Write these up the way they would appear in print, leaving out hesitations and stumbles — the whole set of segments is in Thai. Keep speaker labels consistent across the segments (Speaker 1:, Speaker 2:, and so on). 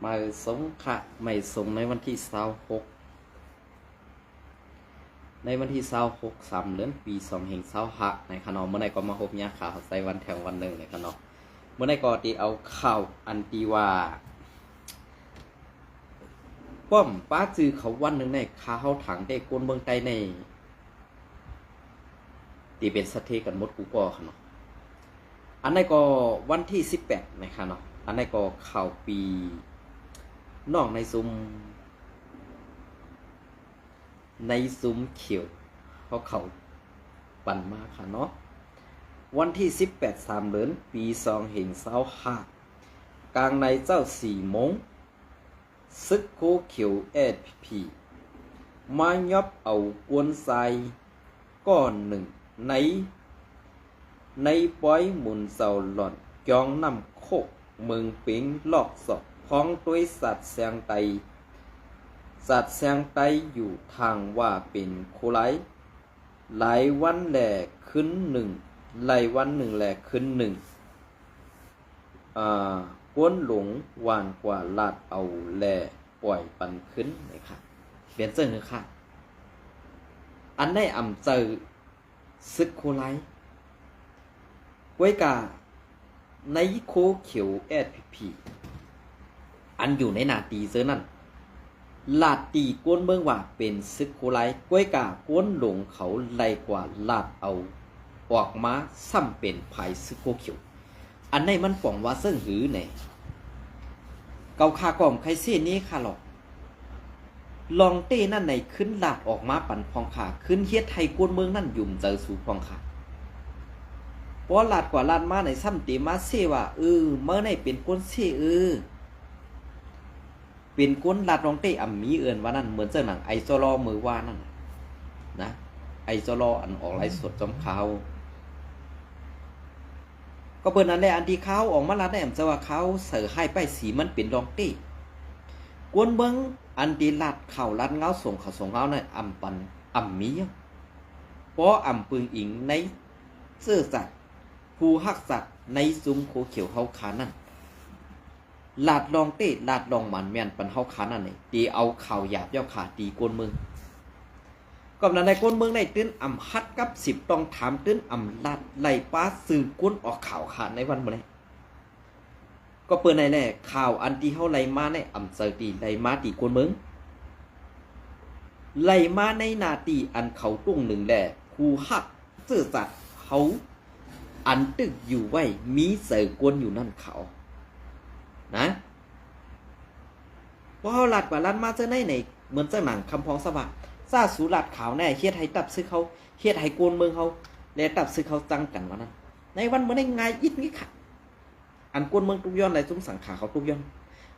Speaker 1: มาสงค่ะไม่สงในวันที่26ในวันที่26 3 เดือนปี2025ในขนมเมื่อไหร่ก็มาพบเนี่ยข่าวใส่วันแถววันหนึ่งในขนมเมื่อไหร่ก็ตีเอาข่าวอันตีว่าป้อมป้าจือเขาวันหนึ่งในข้าวถังได้กวนเมืองใต้ในตีเป็นสะเทกันหมดกูก็ขนมอันนี้ก็วันที่18นะคะเนาะอันนี้ก็ข่าวปีนอกในซุ้มเขียวเขาปั่นมาค่ะเนาะวันที่18 3 เดือนปี2025กลางในเจ้า4 โมงซึกโคเขียวพีมายับเอากวนทรายก้อนหนึ่งในป้อยหมุนเสาหล่อนจองนำโคกเมืองปิงลอกศอกพ้องด้วยสัตว์แสงไตอยู่ทางว่าเป็นโคไลหลายวันแหล่ขึ้นหนึ่งหลายวันหนึ่งแหล่ขึ้นหนึ่งก้นหลงวานกว่าลาดเอาแหล่ปล่อยปันขึ้นนะครับเปลี่ยนเสื้อหนึ่งค่ะอันได้อ่ำเจอซึกโคไลไว้กาในโคเขียวพีอันอยู่ในนาตีเซอร์นั่นลาดตีก้นเมืองว่าเป็นซึกโคไลก้วยกาก้นหลงเขาไล่กว่าลาดเอาออกมาซ้ำเป็นภายซึกโคเขียวอันในมันป่องว่าเสิ่งหือเนี่ยเกาคากล่อมใครเสียนี้ค่ะหรอกลองเต้นั่นในขึ้นลาดออกมาปั่นพองขาขึ้นเฮ็ดไทยก้นเมืองนั่นยุ่มเจอสู่พองขาเพราะลาดกว่าลาดมาในซ้ำตีมาเสียว่าเมื่อในเป็นก้นเสียเป็นก้นลาดรองเต้อ่ำมีเอินว่านั่นเหมือนเจ้าหนังไอโซลอมือว่านั่นนะไอโซลออันออกไลฟ์สดจอมขาวก็เปิดนั้นแหละอันที่เขาออกมาลาดได้แอมจะว่าเขาเสือให้ไปสีมันเป็นรองเต้กวนเบิ้งอันที่ลาดเข่าลาดเงาส่งเขาส่งเงานั่นอ่ำปันอ่ำมีเพราะอ่ำปึงอิงในเสื้อสัตว์ผู้ฮักสัตว์ในซุ้มโคเขียวเขาขานั่นลาดลองเต้ลาดลองหมันแม่นปันเฮาขานั่นนี่ตีเอาข่าวหยาบย่อขาตีกวนเมืองก็นั้นในกวนเมืองในตื้นอ่ำฮัดกับ10ต้องถามตื้นอ่ำลาดไล่ป้าสื่อกวนออกข่าวขาในวันมื้อนี้ก็เปิดในแน่ข่าวอันที่เฮาไล่มาในอ่ำเจอตีไล่มาตีกวนเมืองไล่มาในนาตีอันเขาตุ้งหนึ่งแหละผู้ฮักเสื้อสัตว์เขาอันตึกอยู่ไว้มีเสือกวนอยู่นั่นเขานะเพราะเขาหลัดกว่าลัดมาเจอในเหมือนเจ้าหนังคำพองสว่างซาสูหลัดขาวแน่เฮ็ดให้ตับซื้อเขาเฮ็ดให้โกนเมืองเขาและตับซื้อเขาจังกันวะนั้นในวันเมื่อได้ไงอิดงี้ค่ะอันโกนเมืองตุกย้อนไหลซุ้มสังขาเขาตุกย้อน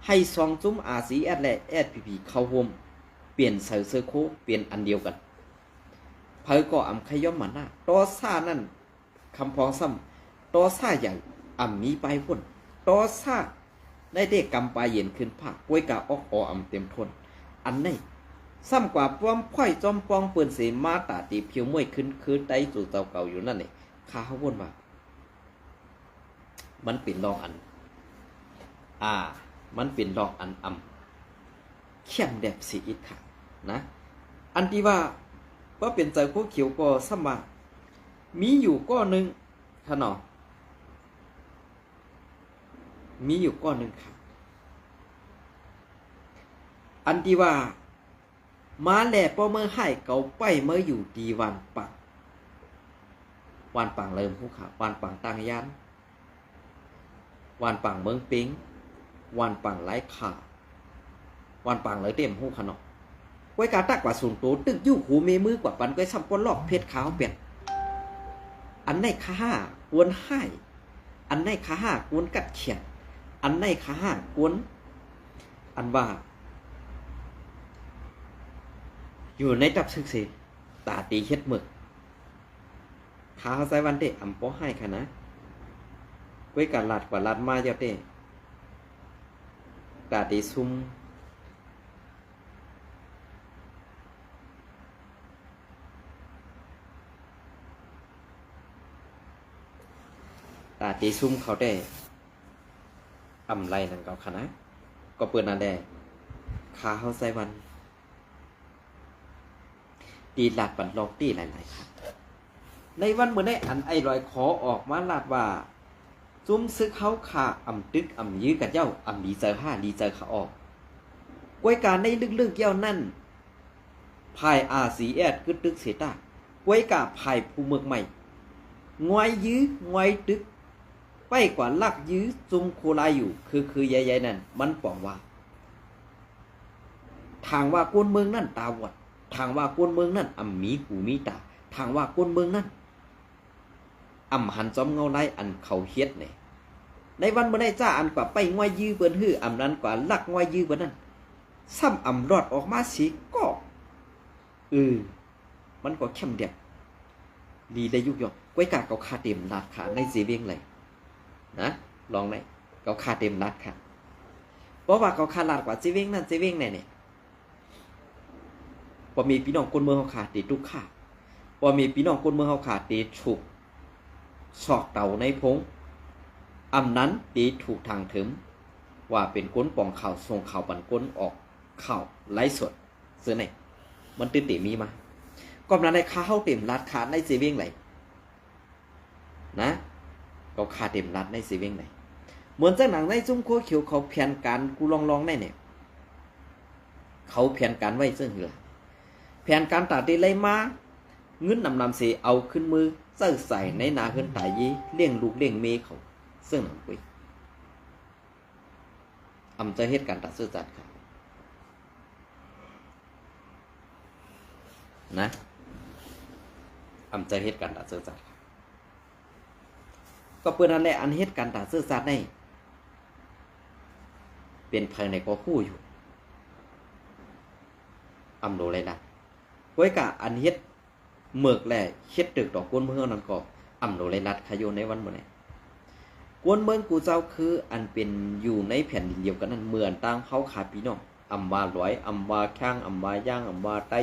Speaker 1: ให้ซองซุ้มอาซีแอดและแอดพีเข้าโฮมเปลี่ยนเสือโคเปลี่ยนอันเดียวกันเพิ่ก็อ่ำขย่อมมันหน้าตอซ่านั่นคำพองซ้ำตอซ่าอย่างอ่ำมีไปพ่นตอซ่าได้เด็กกำปลาเย็นขึ้นผักกล้วยกาออกอ่ำเต็มทนอันนี้ซ้ำกว่าป้อมพ่อยจอมปองเปิ่นเสมาตาตีเพียวมวยขึ้นคือไตสู่เจ้าเก่าอยู่นั่นนี่ข้าเขาวนว่ามันเป็นรองอันมันเป็นรองอันเข้มแดบสีอิดค่ะนะอันที่ว่าเป็นใจพวกเขียวก็ซ้ำว่ามีอยู่ก้อนหนึ่งค่ะเนาะมีอยู่ก้อนหนึ่งค่ะอันที่ว่ามาแหล่ป้อเมื่อให้เกาไปเมื่ออยู่ดีวันปังเริ่มผู้ขาวันปังต่างยันวันปังเมืองปิงวันปังไร้ขาวันปังเลยเต็มหูขนมไว้กาตักกว่าสูงโตตึกยู่หูเมมือกว่าปันก้อยซ้ำก้นลอกเพชรขาวเปลี่ยนอันในข้ากวนให้อันในข้ากวนกัดเขียนอันในข้ากวนอันว่าอยู่ในตับซึกสิตาตีเฮ็ดหมึกข้าใส่วันเตะอ่ำป้อให้ค่ะนะไว้การลาดกว่าลาดมาเจ้าเตะตาตีซุ่มเขาได้อำไรนั่นเขาค่ะนะ ก็เปิดนั่นแหละขาเฮาใส่วันตีลาดบันลองตีหลายๆครับในวันเมื่อได้อันไอ้ลอยขอออกมาลาดว่าซุ้มซึกเขาขาอ่ำตึกอ่ำยื้อกับเจ้าอ่ำดีเจอห้าดีเจอขาออกกวยการในลึกๆเกี่ยวนั่นภายอาซีแอดกึดตึกเสตากวยกาภายภูเมืองใหม่งวยยื้องวยตึกไปกว่าลักยื้อจุมโคลายอยู่คือใหญ่ๆนั่นมันปองว่าทางว่าก้นเมืองนั่นตาวัดทางว่าก้นเมืองนั่นอ่ำมีหูมีตาทางว่าก้นเมืองนั่นอ่ำหันจอมเงาไล่อันเขาเฮ็ดเนี่ยในวันเมื่อได้จ้าอันกว่าไปงวยยื้อเปิ้นฮื้ออ่ำนั้นกว่าลักงวยยื้อเปิ้นนั่นซ้ำอ่ำรอดออกมาสิก็มันก็เข้มเด็ดดีได้ยุกยอกกวยกาเกาคาเต็มลาดขาในเซเว่งเลยนะลองไหนเกาคาเต็มลาดขาเพราะว่าเกาคาลาดกว่าเซเว่งนั่นเซเว่งเนี่ยพอมีพี่น้องคนเมืองเขาขาดตีทุกขาพอมีพี่น้องคนเมืองเขาขาดตีฉุกสอกเต่าในพงอำนั้นตีถูกทางถึงว่าเป็นก้นปองข่าวส่งข่าวบันก้นออกข่าวไร้สดเสื้อไหนมันตื่นเตมีมาก็นั้นในข้าวเต็มรัดขาในเซเว่งไหลนะก็ขาเต็มรัดในเซเว่งไหลเหมือนจากหนังในซุ้มโคเขียวเขาเพียนการกูลองได้เนี่ยเขาเพียนการไว้ซึ่งเหรอแผนการตัดได้เลยมาเงินนำเสียเอาขึ้นมือเสื้อใส่ในนาขึ้นตายยี่เลี้ยงลูกเลี้ยงเมย์เขาซึ่งหนังปุยอำจะเหตุการณ์ตัดเสื้อจัดครับนะอำจะเหตุการณ์ตัดเสื้อจัดก็เปิดนั่นแหละอันเหตุการณ์ตัดเสื้อจัดได้เป็นภายในก็คู่อยู่อำโดเลยนะกวยกะอันเฮ็ดเมือกแหล่เฮ็ดตึกดอกกวนเมืองนั้นก็อำโดเลยรัดขยโยในวันมื้อนี้กวนเมืองกูเจ้าคืออันเป็นอยู่ในแผ่นดินเดียวกันนั้นเหมือนต่างเฮาขาพี่น้องอำว่าร้อยอำว่าข้างอำว่าย่างอำว่าไต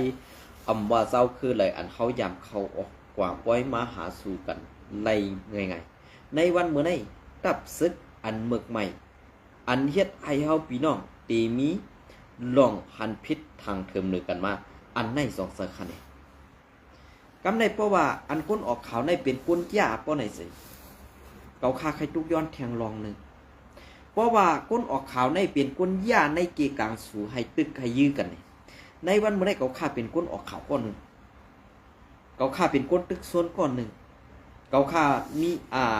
Speaker 1: อำว่าเจ้าคือเลยอันเฮายามเข้าออกกว่าปล่อยมาหาสู่กันไล่ง่ายๆในวันมื้อนี้ตับศึกอันเมือกใหม่อันเฮ็ดให้เฮาพี่น้องตีมีลองหันพิษทางเทิมนึกกันมาอันในสองสาขาเนี่ยกำในเพราะว่าอันก้นออกขาวในเป็นก้นหญ้าป้อไหนสิเกาคาใครทุกย้อนแทงลองหนึ่งเพราะว่าก้นออกขาวในเป็นก้นหญ้าในเกกลางสู่ให้ตึกให้ยื้อกันในวันเมื่อไรเกาคาเป็นก้นออกขาวก้อนหนึ่งเกาคาเป็นก้นตึกส่วนก้อนหนึ่งเกาคามี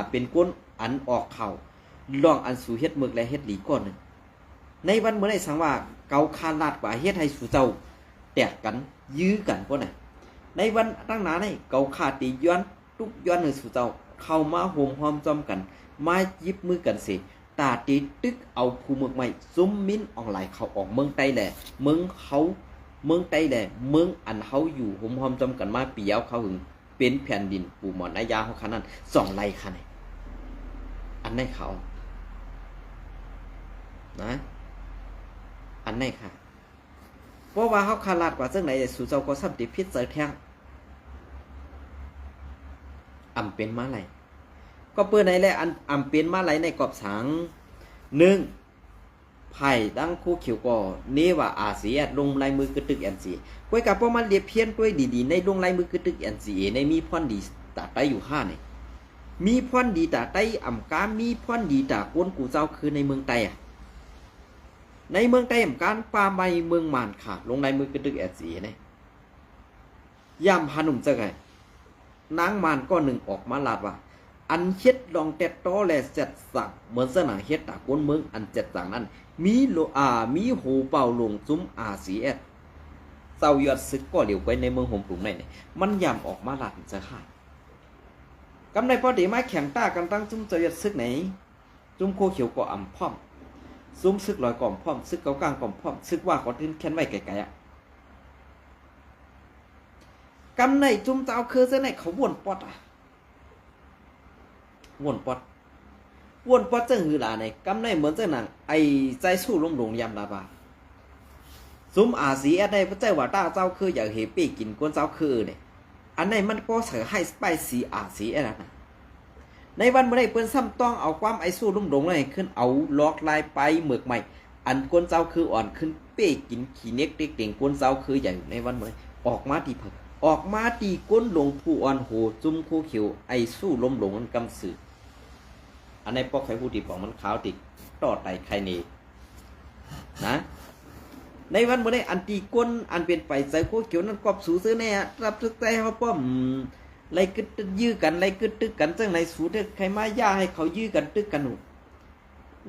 Speaker 1: เป็นก้นอันออกขาวลองอันสู่เฮ็ดเมือกและเฮ็ดหลีก้อนหนึ่งในวันเมื่อไรสังว่าเกาคาลาดกว่าเฮ็ดให้สู่เจ้าแตกกันยื้อกันพวกนั้นในวันตั้งนานให้เกาขาตีย้อนทุกย้อนหนึ่งสู่เจ้าเข้ามาโฮมหอมจอมกันมายิบมือกันสิตาตีตึกเอาภูเมืองใหม่ซุ้มมิ้นออนไลน์เขาออกเมืองไต้แหละเมืองเขาเมืองไต้แหละเมืองอันเขาอยู่โฮมหอมจอมกันมาปีเอาเขาหึงเป็นแผ่นดินปูหมอนนายาเขาขนาด2 ไร่คันอันไหนเขานะอันไหนค่ะเพราะว่าเขาขาลาดกว่าซึ่งไหนสู่เจ้าก็ซ้ำติพิษเสยแทงอำเป็นมาไหลก็เปิดในแหละอันอำเป็นมาไหลในกอบสัง1ไผ่ดังคู่เขียวก่อเนว่าอาเซียลงลายมือกระตึกNCกวยกับพวกมันเรียบเพี้ยนด้วยดีๆในลงลายมือกระตึกNCAในมีพรดีตาไตอยู่5เนี่ยมีพรดีตาไตอำกามีพรดีตาก้นกูเจ้าคือในเมืองไต้ในเมืองไต้การป่าไม้เมืองมานขาดลงในมือกระตึกNCAเนี่ยย่ำพานุ่มจะไงนางมานก็หนึ่งออกมาลาดว่าอันเฮ็ดลองแต่ตอแลเจ็ดสั่งเหมือนสนางเฮ็ดตาก้นเมืองอันเจ็ดสั่งนั้นมีมีหูเป่าลงซุ้มRCSเศร้ายอดซึกก็เหลียวไปในเมืองหงปรุงในเนี่ยมันย่ำออกมาลาดจะขาดกำในพอดีมาแข่งตากันตั้งซุ้มเจียดซึกไหนซุ้มโคเขียวก็อ่ำพร้อมซุ้มซึกลอยก่อมพร้อมซึกเกากลางก่อมพร้อมซึกว่าขอทิ้นแค้นไว้ไกลๆกำในจุ่มเจ้าคือเส้นไหนเขาวนปอดวนปอดเจ้าหือหลาในกำในเหมือนเจ้าหนังไอใจสู้ลงหลงยำลาบาซุ้มRCSได้พระเจ้าว่าต้าเจ้าคืออยากเฮปี้กินกวนเจ้าคือเนี่ยอันไหนมันก็เสือให้สไปซี่RCSนะในวันเมื่อไรเปิ้นซ้ำต้องเอาความไอสู้ลุ่มหลงเลยขึ้นเอาล็อกลายไปเมือกใหม่ อันก้นเจ้าคืออ่อนขึ้นเป้กินขี้เน็กเด็กเต่งก้นเจ้าคือใหญ่ในวันเมื่อออกมาตีเผอออกมาตีก้นหลงผู้อ่อนโหจุ่มคู่เขียวไอสู้ลมหลงมันกำสืออันในปอกไข่ผู้ตีปองมันขาวติดต่อไตไข่เนนะในวันเมื่ออันตีก้นอันเป็นไปใจคู่เขียวนั้นกอบสูซื้อแน่รับทึกใจเขาป้อมไรกึดยื้อกันไรกึดตึกกันจังในสูตรใครมาย่าให้เขายื้อกันตึกกันหนู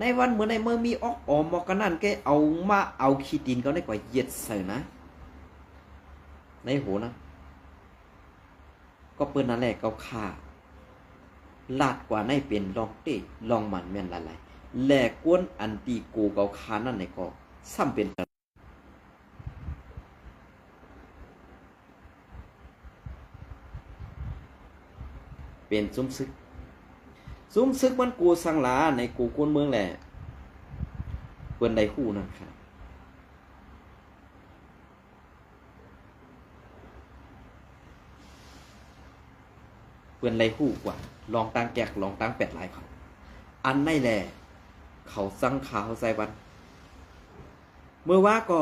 Speaker 1: ในวันเมื่อในเมื่อมีออกออมบอกกันนั่นแกเอามาเอาขี้ดินเขาได้กว่าเหยียดใส่นะในโหนะก็เปิ้นนั่นแหละเขาฆ่าลาดกว่าในเป็นลองเตะลองมันแม่นละลายแหลกก้นอันตีกูเขาฆ่านั่นในก็ซ้ำเป็นเป็นซุ้มซึกมันกูสังหลาในกูกวนเมืองแหละเปิ้นได้คู่นั่นครับเปิ้นได้คู่กว่าลองตั้งแกกลองตั้งแปดหลายเขาอันในแหละเขาสังขาวใส่วันเมื่อว่าก็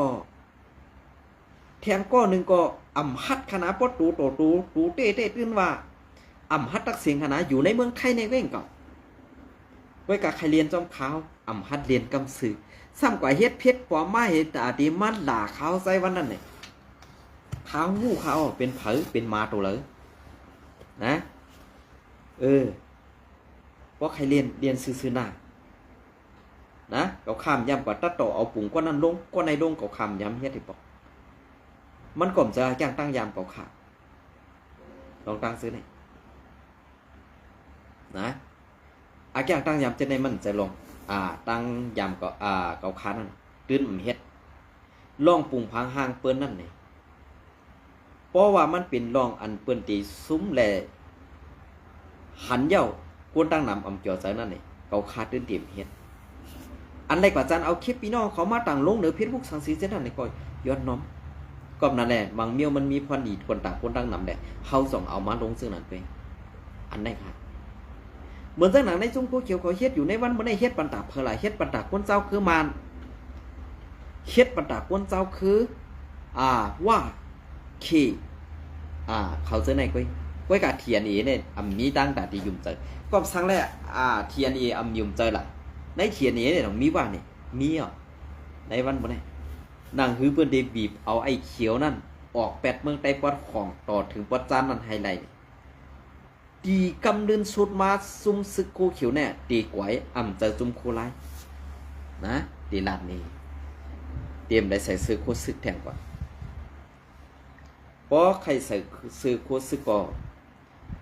Speaker 1: แทงก้อหนึ่งก็อ่ำฮัดคณะปอตูโตตูเต้ตื้นว่าอ่ำฮัดตักเสียงคณะอยู่ในเมืองไทยในเว้งเก่าไว้กับใครเรียนจอมขาวอ่ำฮัดเรียนกำสือซ้ำกว่าเฮ็ดเพชรปอมาเฮ็ดตาดีมันหล่าขาวใส่วันนั้นเนี่ยขาวงูขาวเป็นเผอเป็นมาตัวเลยนะเพราะใครเรียนซื่อหน้านะเขาข้ามย้ำกว่าตัดต่อเอาปุ่งก็นั่นลงก็ในลงเขาข้ามย้ำเฮ็ดให้บอกมันก่อมจะย่างตั้งยามเขาขาดลองตั้งซื้อไหนนะอาแก้งตั้งยามจะในมันจะลงตั้งยามก็เขาขานั่นตื้นมันเฮ็ดลองปุ่งพังห่างเปิ้นนั่นนี่เพราะว่ามันเป็นลองอันเปิ้นตีซุ้มแลหันเย้ากวนตั้งนำอำเกี่ยวใจนั่นนี่เขาขาดตื้นเตรียมเฮ็ดอันไรกว่าจันเอาคลิปพี่น้องเขามาต่างลงเหนือเพชรพุกสังสีเส้นนั่นนี่ก็ย้อนน้อมก็นั่นแหละบางเมียวมันมีพรดีคนต่างคนตั้งนำแหละเขาส่งเอามาลงซึ่งนั่นไปอันไหนครับเหมือนเส้นหนังในซุ้มโคเขียวเขาเฮ็ดอยู่ในวันเมื่อในเฮ็ดปันตาเพลายเฮ็ดปันตาก้นเจ้าคือมานเฮ็ดปันตาก้นเจ้าคือว่าเคเขาเจอไหนก้อยกับเทียนเอเนี่ยมีตั้งแต่ที่ยุ่มใจก็สั่งแรกเทียนเอยุ่มใจล่ะในเทียนเอเนี่ยต้องมีว่าเนี่ยมีในวันเมื่อไหร่นางฮือเพื่อนเดบีบเอาไอ้เขียวนั่นออกแปดเมืองไต้ปอดของต่อถึงปอดจานนั่นไฮไลท์ตีกำเดินสุดมาซุ่มซึกโคเขียวเนี่ยตีกวยเจอจุ่มโคไลนะตีลาดนี้เตรียมได้ใส่ซื้อโคซึกแทงก่อนเพราะใครใส่ซื้อโคซึกก็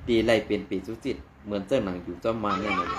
Speaker 1: ตีไล่เป็นปีจุจิตเหมือนเจ้าหนังอยู่เจ้ามาเนี่ยเลย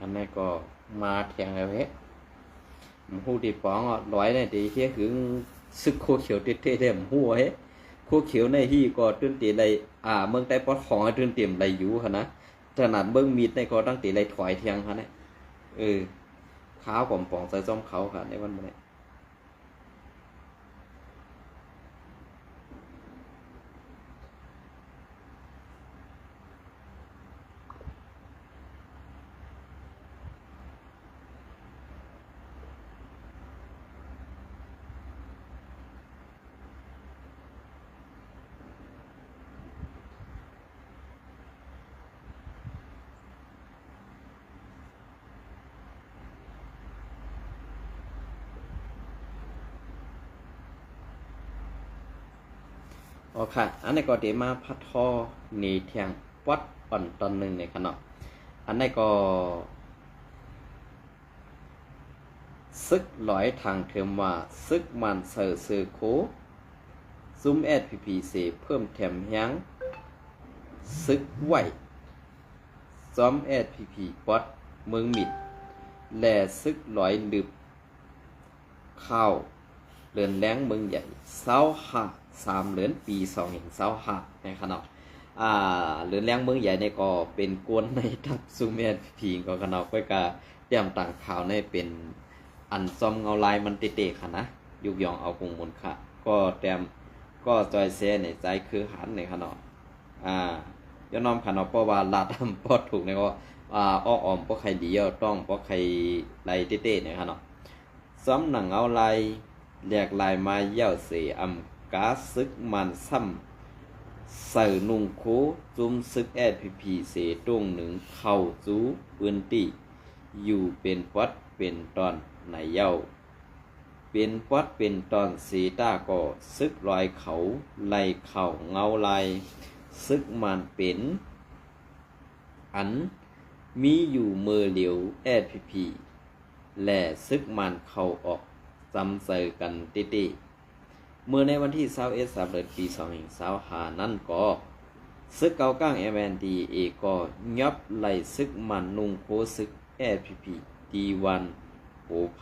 Speaker 1: อันนี้ก็มาแทงแล้วเฮ้หูดีปองร้อยเนี่ยดีเที่ยคือซึกโคเขียวเต้ๆเต็มหัวเฮ้โคเขียวในที่ก็ตื่นตีไรเมืองใต้ปอดของตื่นเต็มไรอยู่ฮะนะขนาดเบื้องมีดในก็ตั้งตีไรถอยเทียงฮะเนี่ยข้าวปองใส่จอมเขาค่ะในวันนี้ค่ะอันนี้ก็เดี๋ยวมาพัดทอหนีเทียงวัดอ่อนตอนหนึ่งในขณะอันนี้ก็ ซึกหลอยทางเทอมว่าซึกมันเสือเสือโคซุ้มแอดพีพีเสเพิ่มแถมยังซึกไหวซ้อมแอดพีพีป๊อดเมืองมิดแลซึกหลอยลืบข้าวเลือนแรงเมืองใหญ่เศร้าหา3 เดือนปี2 เศร้าหาในขณะเลือนแรงเมืองใหญ่ในก็เป็นกวนในทับซูเมนพีก็ขณะก็กาเตรียมต่างข่าวในเป็นอันซอมเงาลายมันเตะๆค่ะนะยุกยองเอาคงมนค่ะก็เตรียมก็จอยเซในใจคือหันในขณะย้อนน้อมขณะเพราะว่าลาดพอถูกในก็อ้ออมเพราะใครดีต้องเพราะใครไล่เตะๆในขณะซ้ำหนังเอาลายเรียกลายมาเย่าเสียอำกาซึกมันซ้ำใส่นุงโคจุมซึกแอดพีพีเสตรงหนึ่งเข้าจูปืนตีอยู่เป็นวัดเป็นตอนในเย้าเป็นวัดเป็นตอนสีตาก็ซึกรอยเขาไล่เข่าเงาลายซึกมันเป็นอันมีอยู่เมื่อเหลียวแอดพีพีและซึกมันเข้าออกจำใส่กันติเมื่อในวันที่21 เดือนปี2565นั่นก็ซึกเกาก้าง MNDA ก็ยับไล่ซึกมันนุงโคซึก FPP ดีวันโผไผ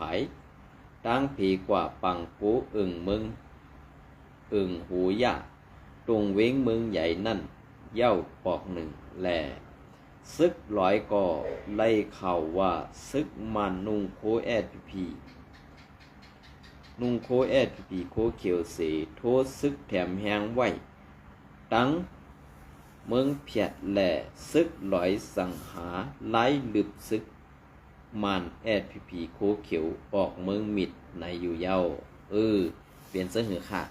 Speaker 1: ตั้งเพกว่าปังโกเมืองหูยะตรงเว้งเมืองใหญ่นั่นเย้าปอกหนึ่งแลซึกร้อยก็ไล่ข่าวว่าซึกมันนุงโค FPPนุงโคแอดพีโคเขียวเสโทษซึกแถมแหงไว้ตั้งเมืองเพียดแหล่ซึกหลอยสังหาไล่ลึบซึกมันแอดพีโคเขียวออกเมืองมิดในอยู่เย้าเปลี่ยนเสื้อหือค่ะ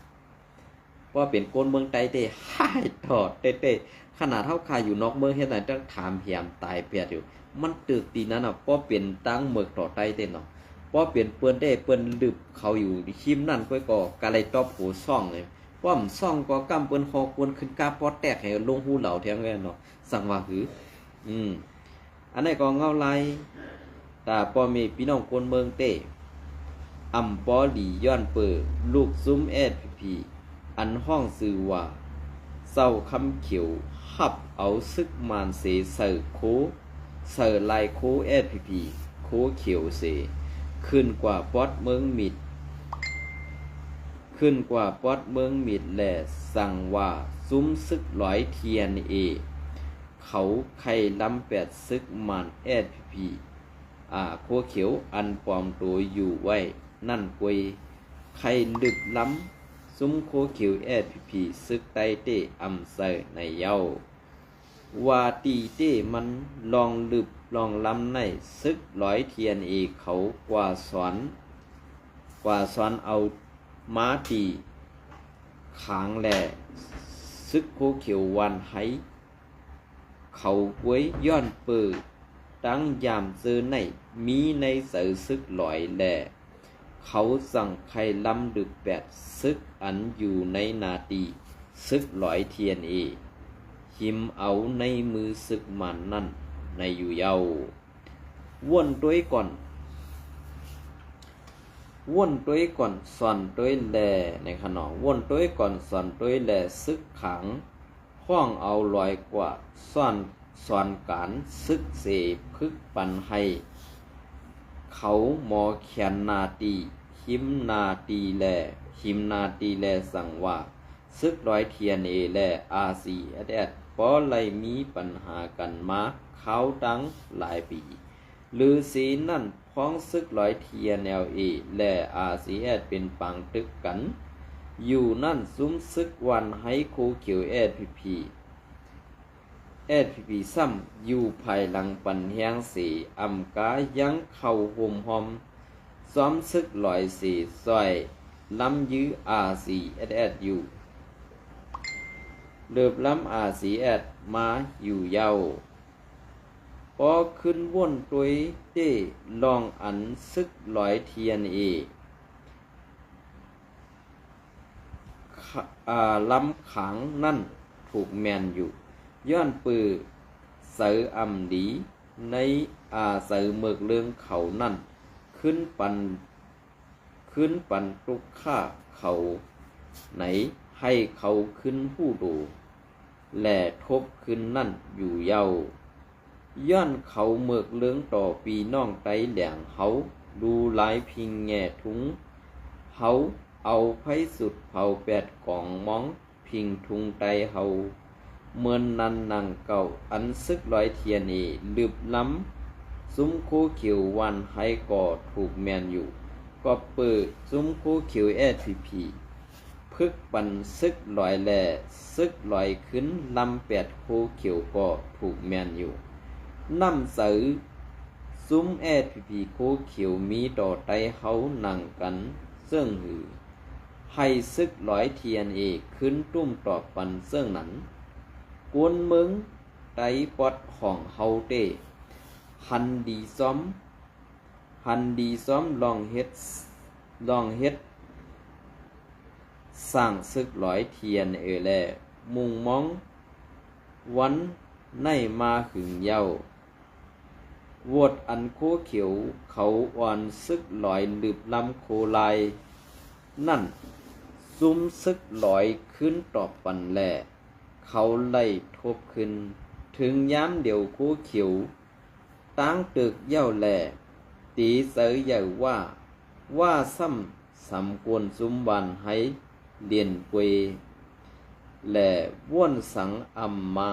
Speaker 1: เพราะเป็นก้นเมืองไตเต้หายถอดเต้ขนาดเท่าคาอยู่นอกเมืองเฮ็ดไหนต้องถามเหียมตายเปียดอยู่มันตึกตีนั้นเพราะเป็นตั้งเมืองต่อไตเต้เนาะพอเปลี่ยนเปิ้นได้เปิ้นลึบเขาอยู่คิมนั่นก็กะเลยตอบโหซ่องเลยป้อมซ่องก็กำเปิ้นคอควรขึ้นกาปอดแตกให้ลงหูเหล่าแทงแม่นเนาะสั่งว่าหืออันนี้ก็เงาลายตาป้อมีพี่น้องคนเมืองเต้อำปอหลีย้อนเปิดลูกซุ้มแอดพีอันห้องชื่อว่าเศร้าคำเขียวหับเอาซึกมานเสเสอโคเสอลายโคแอดพีโคเขียวเสขึ้นกว่าป๊อดเมืองมิดแหละสั่งว่าซุ้มซึกร้อยเทียนเขาไข่ลำ8ซึกมันแอดพีโคเขียวอันปลอมตัวอยู่ไว้นั่นกวยไข่ลึกล้ำซุ้มโคเขียวแอดพีซึกไตเต้อำเสในเย้าว่าตีเต้มันลองลึบลองล้ำในซึกร้อยเทียนเขากว่าสอนเอาม้าตีขางแหล่ซึกโคเขียววันไห้เขากวยย้อนเปิดตั้งยามเจอในมีในเสือซึกลอยแหล่เขาสั่งใครล้ำดึก8ซึกอันอยู่ในนาตีซึกลอยเทียนหิมเอาในมือซึกมันนั่นในอยู่เย้าวนด้วยก่อนสอนด้วยแลในขนมวนด้วยก่อนสอนด้วยแลซึกขังห้องเอาลอยกว่าสอนการซึกเสพึกปันให้เขาหมอเขียนนาตีหิมนาตีแลสั่งว่าซึกร้อยเทียนแลRCพอไลมีปัญหากันมาเขาตั้งหลายปีหรือสีนั่นพ้องซึกร้อยเทียนและRCSเป็นปังตึกกันอยู่นั่นซุ้มซึกวันให้คูเขียวSPPซ้ำอยู่ภายหลังปันแหงสีอำกายังเข้าห่มหอมซ้อมซึกลอยสีซอยล้ำยื้อRCSอยู่เลือบล้ำRCSมาอยู่เย้าพอขึ้นว่นตัวเต้ลองอันซึกลอยเทียนล้ำขังนั่นถูกแมนอยู่ย้อนปือเสืออำดีในเสือเมือกเลืองเขานั่นขึ้นปัน ขึ้นปันตุกข้าเขาไหนให้เขาขึ้นผู้ดูแหล่ทบขึ้นนั่นอยู่เย้าย้อนเขาเมือกเลื้องต่อปีน้องไตแหลงเฮาดูหลายพิงแง่ทุงเฮาเอาไผสุดเผาแปดกองมองพิงทุงไตเฮาเมือนนันนังเก่าอันซึกร้อยเทียนอีลืบล้ำซุ้มคู่เขียววันให้ก่อถูกแมนอยู่ก็เปิดซุ้มคู่เขียวSPPพึกปันซึกลอยแลซึกลอยขึ้นลำแปดคู่เขียวก็ถูกแมนอยู่น้ำเสือซุ้มSPPคู่เขียวมีต่อไตเฮานั่งกันซึ่งหือให้ซึกลอยเทียนเอขึ้นตุ้มต่อปันซึ่งนั้นกวนเมืองไตปอดของเฮาเตหันดีซ้อมลองเฮ็ดสร้างซึกลอยเทียนแลมุงมองวันในมาหึงเย้าวดอันโคเขียวเขาอ่อนซึกลอยลืบลำโคลายนั่นซุ้มซึกลอยขึ้นตอบปันแลเขาไล่ทบขึ้นถึงย้ำเดียวโคเขียวตั้งตึกเย้าแลตีเสยใหญ่ว่าซ้ำสำควรซุ้มวันให้เลียนเวแหล่ว่วนสังอัมมา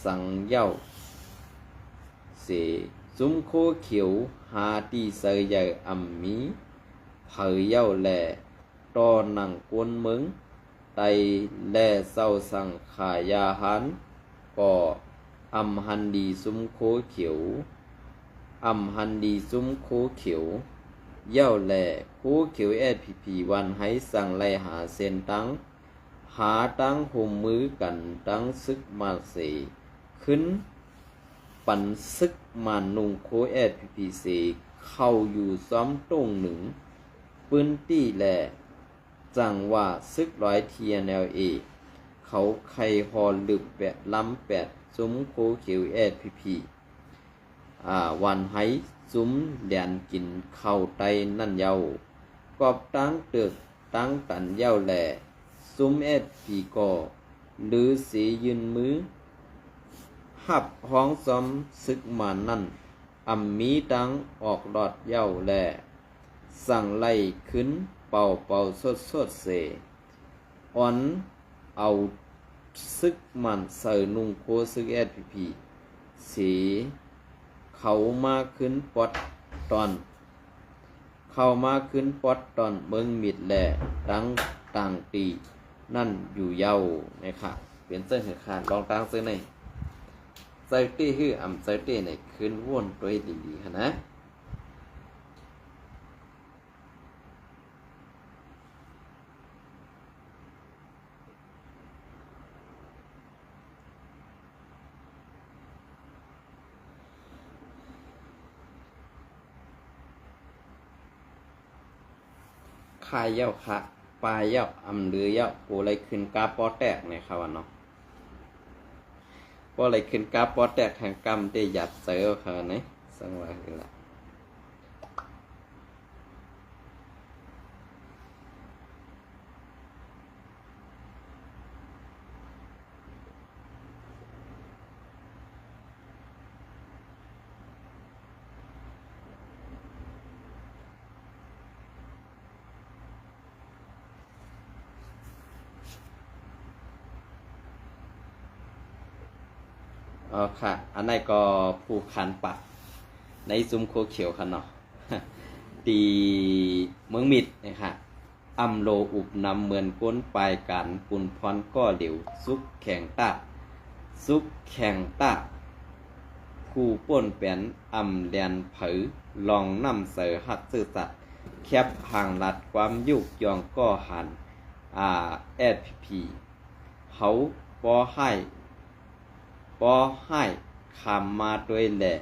Speaker 1: สังเย้าเสซุ้มโคเขียวหาตีเสยใหญ่อัมมีเผยเย้าแหล่ตอหนังกวนเมืองไตแล่เศร้าสังขายาหันก็อำหันดีซุ้มโคเขียวเย้าแหล่โคเขียวSPPวันให้สั่งไล่หาเส้นตั้งหาตั้งห่มมือกันตั้งซึกมาเสขึ้นปันซึกมานุงโคSPPเสเข้าอยู่ซ้อมตรงหนึ่งปืนตี้แหล่จังว่าซึกร้อยTNLAเขาไข่ฮอลึกแปดล้ำแปดซุ้มโคเขียวSPPวันให้ซุ้มแดนกินเข้าไตนั่นเย้ากอบตั้งตึกตั้งตันเย้าแหล่ซุ้มSPPก็หรือสียืนมือหับห้องซ้อมซึกมานั่นมีตั้งออกรอดเย้าแหล่สั่งไล่ขึ้นเป่าสดเสอ่อนเอาซึกมันเสยนุ่งโคซึกSPPสีเขามาขึ้นปอดตอนเมืองมิดแหล่ตั้งต่างตีนั่นอยู่เย้านะครับเปลี่ยนเส้นเหตุการณ์ลองตั้งเส้นในเซอร์ตี้คือเซอร์ตี้ในขึ้นวนตัวดีๆนะคายเย้าค่ะปลายเย้าหรือเย้าโปอะไรขึ้นกาปอแตกเนี่ยครับว่าเนาะปออะไรขึ้นกาปอแตกทางกรรมได้หยัดเสือเขาเนี่ยสังว่าคือละค่ะอันนี้ก็ผู้คันปะในซุ้มโคเขียวค่ะเนาะตีเมืองมิดนะคะโลอุบนำเหมือนก้นปลายกันปุ่นพรก็เหลวซุกแข่งตาผู้ป่นแป้นแดนเผยลองนำเสือหักซื่อสัตว์แคบห่างลัดความยุกยองก็หันSPPเขาปอให้คำมาด้วยแหละ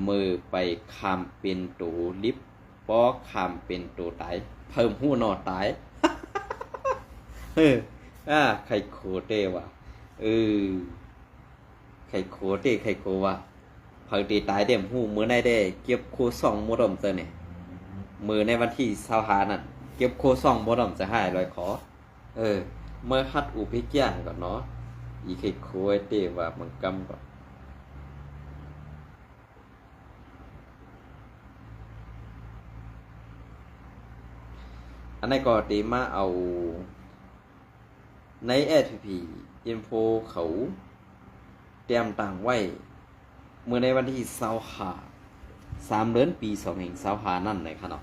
Speaker 1: มือไปคำเป็นตัวลิฟปอคำเป็นตัวตายเพิ่มหูนอตาย ไข่โคเตว่ะไข่โคว่ะเพิ่งตีตายเต็มหูเมื่อไหร่ได้เก็บโค2 มดมเตอเนี่ย มือในวันที่25นั่นเก็บโคซ่องบ่ต้องจะให้ลอยขอเมื่อคัดอุพิกี้ยนก่อนเนาะอีเคโคไอเตว่ามันกำก่อนอันนี้ก็ตีมาเอาใน SPP info เขาเตรียมต่างไว้เมื่อในวันที่3 เดือนปี25นั่นเลยครับเนาะ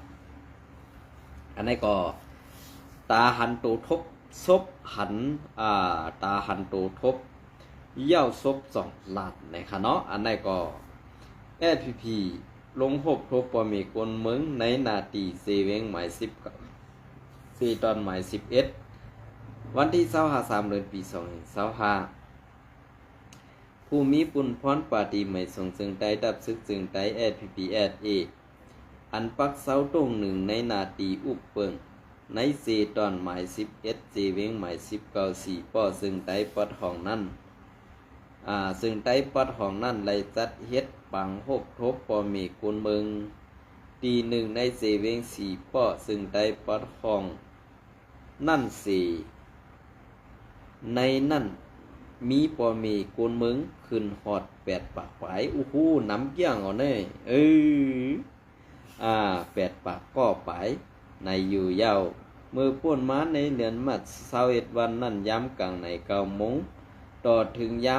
Speaker 1: อันนี้ก็ตาหันโตทบซบหันตาหันโตทบเย่าซบ2 ล้านนะครับเนาะอันนี้ก็ SPP ลงหบทบปอมีกลเมืองในนาทีเซเวงหมาย10 4 ตอนหมาย11วันที่23 เดือนปี25ผู้มีปุณพรปาฏิไม่ส่งซึ่งใดดับซึกซึ่งใด SPPSA อันปักเสาตรงหนึ่งในนาทีอุบเปิงในเซตอนหมาย11เจเวงหมาย19 4ป้อซึ่งใดปัดห้องนั้นซึ่งใดปัดห้องนั้นไล่จัดเฮ็ดปังหบทบปอมีกุลเมืองตีหนึ่งในเซเวง4ป้อซึ่งใดปัดห้องนั่นในนั่นมีปอมีกุลเมืองขึ้นฮอด8 ปากไปน้ำเกี้ยงเอาเน่8 ปากก็ไปในอยู่ยาวมือป่วนมาในเดือนมัด21 วันนั่นย้ำกลางใน9 โมงต่อถึงย้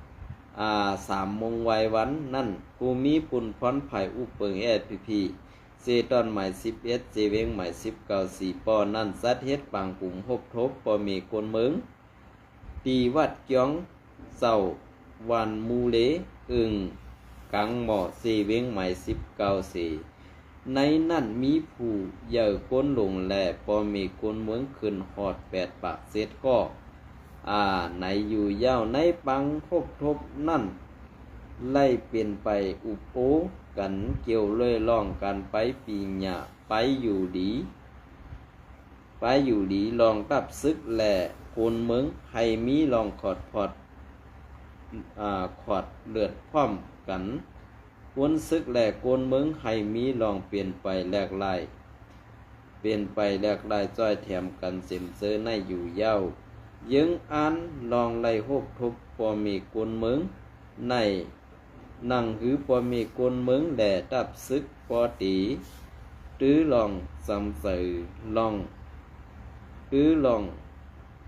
Speaker 1: ำ3 โมงไววันนั่นผู้มีปุนพรไผ่อุเปิง SPP เซตอนหมาย11เจเวงหมาย19 4ป้อนั่นสัดเฮ็ดปังกลุ่มหบทบปอมีกุลเมืองตีวัดเกียงเศร้าวันมูเลอึงกังหมอเซเวงหมาย19 4ในนั่นมีผู้เยอะก้นลงแลปอมีกุลเมืองขึ้นฮอด8 ปากเซตก็ในอยู่ยาวในปังหบทบนั่นไล่เปลี่ยนไปอุปโอกันเกี่ยวเลยล่องกันไปปีหญ้าไปอยู่ดีลองตับซึกแหล่คนเมืองให้มีลองขอดขอดเลือดพร้อมกันวนซึกแหล่คนเมืองให้มีลองเปลี่ยนไปแลกลายจ้อยแถมกันเสมเซอในอยู่ยาวยึงอันลองไล่หบทบปอมีคนเมืองในนั่งหือปอมีคนเมืองแหล่ตับซึกปอตีตื้อลองสำเสยลอง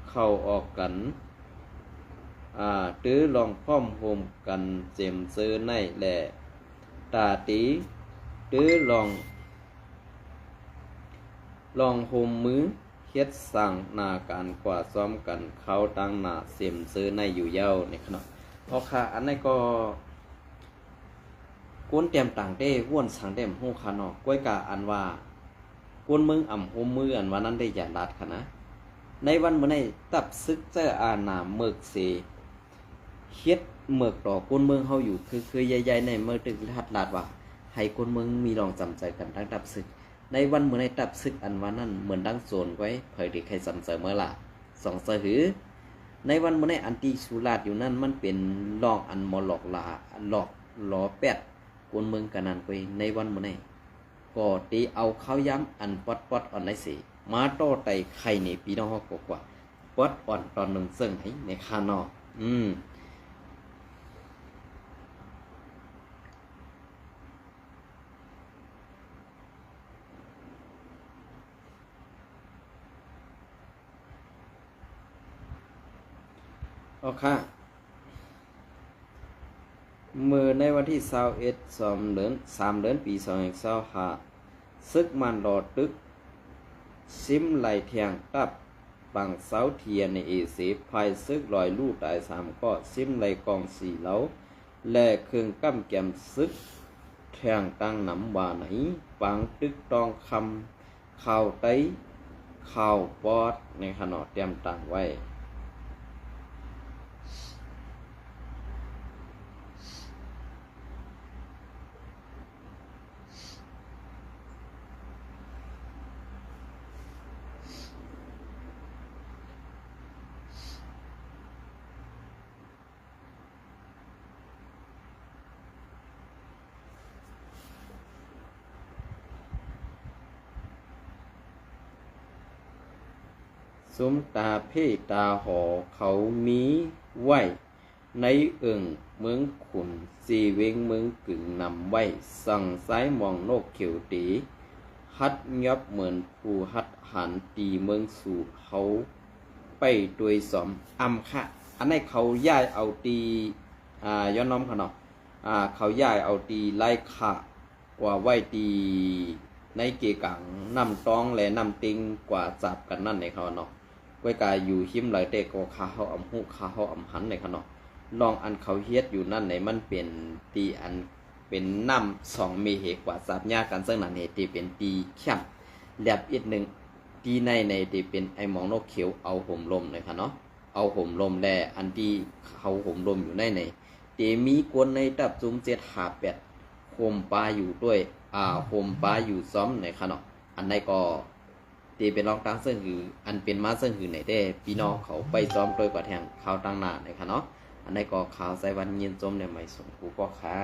Speaker 1: เข้าออกกันตื้อลองพร้อมโฮมกันเจมเซอในแหล่ตาตีตื้อลองโฮมมือเฮ็ดสั่งนาการกว่าซ้อมกันเขาตั้งหน้าเซมเซอในอยู่ยาวในขณะพอค่ะอันนี้ก็ก้นเตรียมต่างได้ห้วนสังเต็มหูคาเนาะก้อยกาอันว่าก้นมึงอ่ำโฮมมืออันว่านั้นได้อย่าลัดค่ะนะในวันมื้อนี้ตับซึกเจออาณาเมือกเสเฮ็ดเมือกต่อก้นเมืองเฮาอยู่คือใหญ่ๆในเมืองตึกทัดลาดว่าให้ก้นเมืองมีลองจำใจกันทั้งตับซึกในวันมื้อนี้ตับซึกอันว่านั้นเหมือนดังโซนไว้เผยที่ใครสำเสมอล่ะ2 เสหือในวันมื้อนี้อันตีสุราษฎร์อยู่นั่นมันเป็นลองอันมอหลอกลาหลอกล้อแปดก้นเมืองกันนั่นไปในวันมื้อนี้ก็ตีเอาข้าวย้ำอันปอดๆอ่อนได้สิมาโต้ไตไข่ในปีน้องกว่าปอดอ่อนตอนหนึ่งเสิ่งให้ในคานอโอเคมือในวันที่21 3 เดือนปี2525ซึกมันรอตึกซิมไหลเทียงกับปังเสาเทียนในเอเสภายซึกลอยลู่ตาย3ก็ซิมไหลกอง4เหลาและเครื่องกั้มแกมซึกแทงตั้งหนำว่าไหนปังตึกตองคำข่าวไตข่าวปอดในขณะเตรียมต่างไว้ ซุ้มตาเพ่ตาหอเขามีไว้ในเอิงเมืองขุนสีเวงเมืองกึ่งนำไว้สั่งซ้ายมองโนกเขียวตีฮัดยับเหมือนผู้ฮัดหันตีเมืองสู่เขาไปด้วยสอมอำค่ะอันนี้เขาย้ายเอาตีย้อนน้อมเขาเนาะเขาย้ายเอาตีไล่ค่ะว่าไว้ตีในเกกังนำตองและนำติงกว่าจับกันนั่นในเขาเนาะไว้กายอยู่หิมไหลเตก็ขาเขาอำหูขาเขาอำหันในเขาเนาะลองอันเขาเฮ็ดอยู่นั่นในมันเป็นตีอันเป็นน้ำ2 เมเหกว่าจับยากันซึ่งนั่นเหตุที่เป็นตีเข้มแลบอีกหนึ่งตีในที่เป็นไอหมองนกเขียวเอาห่มลมเลยค่ะเนาะเอาห่มลมแลอันที่เขาห่มลมอยู่ในเตมีกวนในตับจุม758โฮมปลาอยู่ด้วยโฮมปลาอยู่ซ้อมในค่ะเนาะอันใดก็เตเป็นรองตั้งซึ่งคืออันเป็นมาซึ่งคือไหนได้พี่น้องเขาไปซ้อมโดยกว่าแทงข่าวตั้งหน้าในค่ะเนาะอันใดก็ข่าวใส่วันเย็นจมในใหม่ส่งกูก็ค่ะ